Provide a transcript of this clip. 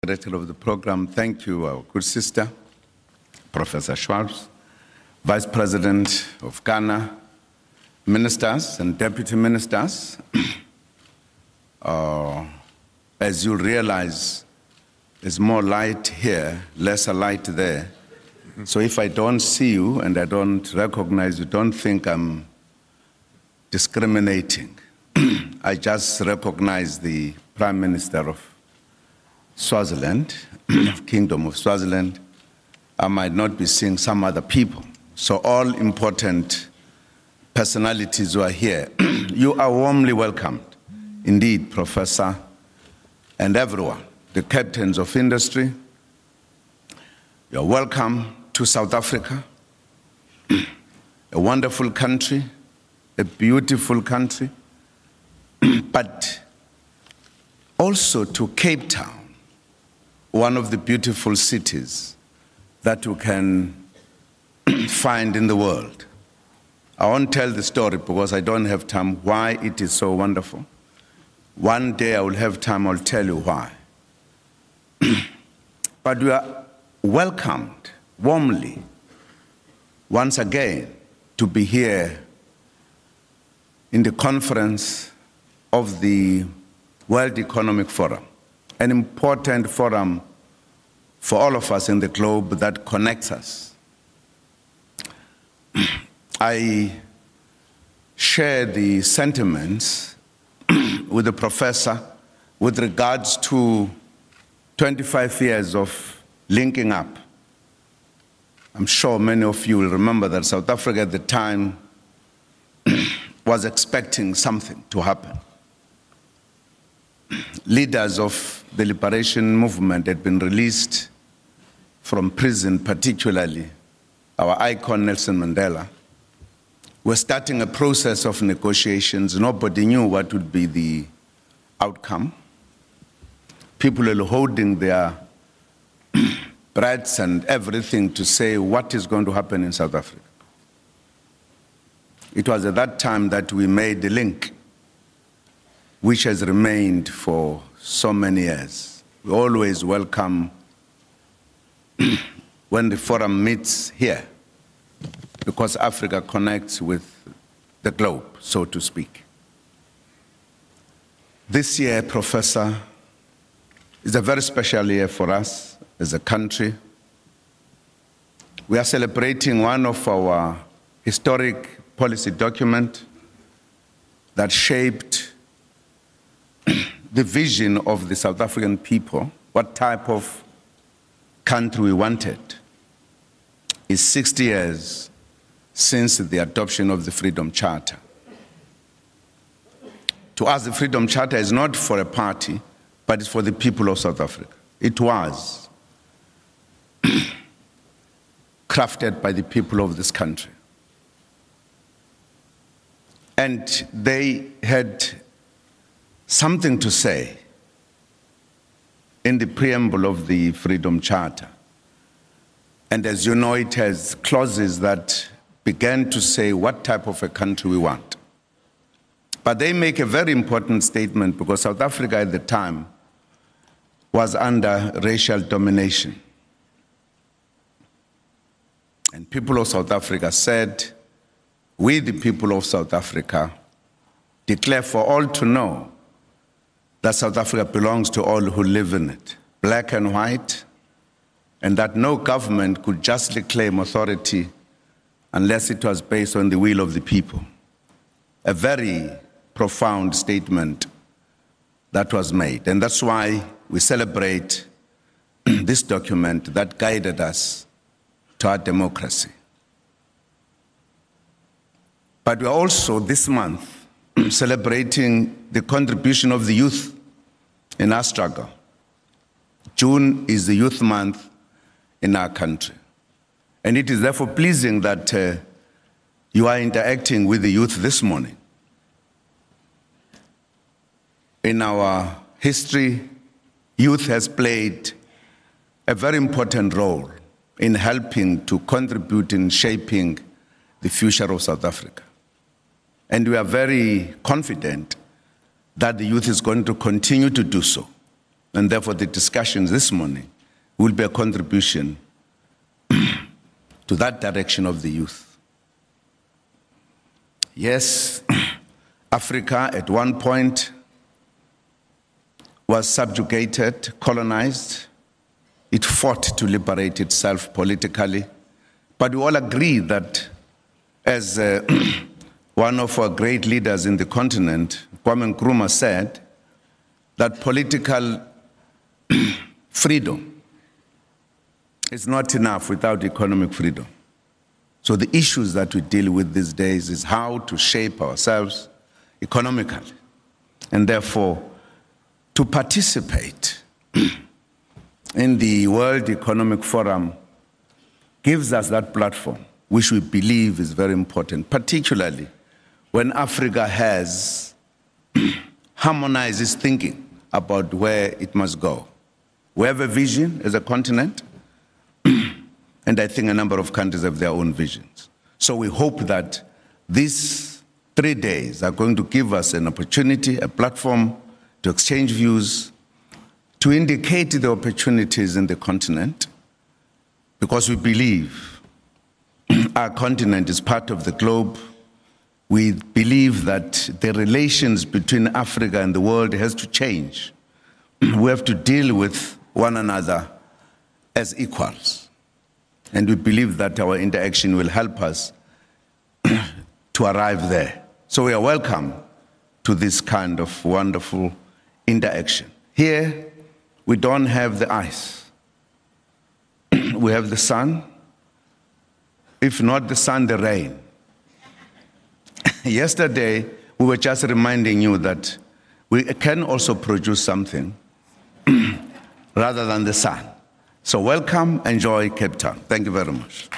Director of the program, thank you, our good sister, Professor Schwabs, Vice President of Ghana, ministers and deputy ministers. As you realize, there's more light here, lesser light there. So if I don't see you and I don't recognize you, don't think I'm discriminating. I just recognize the Prime Minister of Swaziland, Kingdom of Swaziland. I might not be seeing some other people. So all important personalities who are here, you are warmly welcomed. Indeed, Professor, and everyone, the captains of industry, you're welcome to South Africa, a wonderful country, a beautiful country, but also to Cape Town, one of the beautiful cities that you can find in the world. I won't tell the story because I don't have time why it is so wonderful. One day I will have time, I'll tell you why. But we are welcomed warmly once again to be here in the conference of the World Economic Forum, an important forum for all of us in the globe that connects us. I share the sentiments with the professor with regards to 25 years of linking up. I'm sure many of you will remember that South Africa at the time was expecting something to happen. Leaders of the liberation movement had been released from prison, particularly our icon Nelson Mandela. We're starting a process of negotiations. Nobody knew what would be the outcome. People are holding their breaths and everything to say what is going to happen in South Africa. It was at that time that we made the link, which has remained for so many years. We always welcome when the forum meets here, because Africa connects with the globe, so to speak. This year, Professor, is a very special year for us as a country. We are celebrating one of our historic policy documents that shaped the vision of the South African people, what type of country we wanted. It's 60 years since the adoption of the Freedom Charter. To us, the Freedom Charter is not for a party, but it's for the people of South Africa. It was crafted by the people of this country. And they had something to say in the preamble of the Freedom Charter. And as you know, it has clauses that began to say what type of a country we want. But they make a very important statement because South Africa at the time was under racial domination. And people of South Africa said, we, the people of South Africa, declare for all to know that South Africa belongs to all who live in it, black and white, and that no government could justly claim authority unless it was based on the will of the people. A very profound statement that was made, and that's why we celebrate this document that guided us to our democracy. But we're also, this month, celebrating the contribution of the youth in our struggle. June is the youth month in our country. And it is therefore pleasing that you are interacting with the youth this morning. In our history, youth has played a very important role in helping to contribute in shaping the future of South Africa. And we are very confident that the youth is going to continue to do so. And therefore, the discussions this morning will be a contribution to that direction of the youth. Yes, Africa at one point was subjugated, colonized. It fought to liberate itself politically. But we all agree that, as one of our great leaders in the continent, Kwame Nkrumah, said, that political freedom is not enough without economic freedom. So the issues that we deal with these days is how to shape ourselves economically. And therefore, to participate in the World Economic Forum gives us that platform, which we believe is very important, particularly when Africa has harmonized its thinking about where it must go. We have a vision as a continent, and I think a number of countries have their own visions. So we hope that these 3 days are going to give us an opportunity, a platform to exchange views, to indicate the opportunities in the continent, because we believe our continent is part of the globe. We believe that the relations between Africa and the world has to change. We have to deal with one another as equals. And we believe that our interaction will help us to arrive there. So we are welcome to this kind of wonderful interaction. Here, we don't have the ice. We have the sun. If not the sun, the rain. Yesterday, we were just reminding you that we can also produce something rather than the sun. So welcome, enjoy Cape Town. Thank you very much.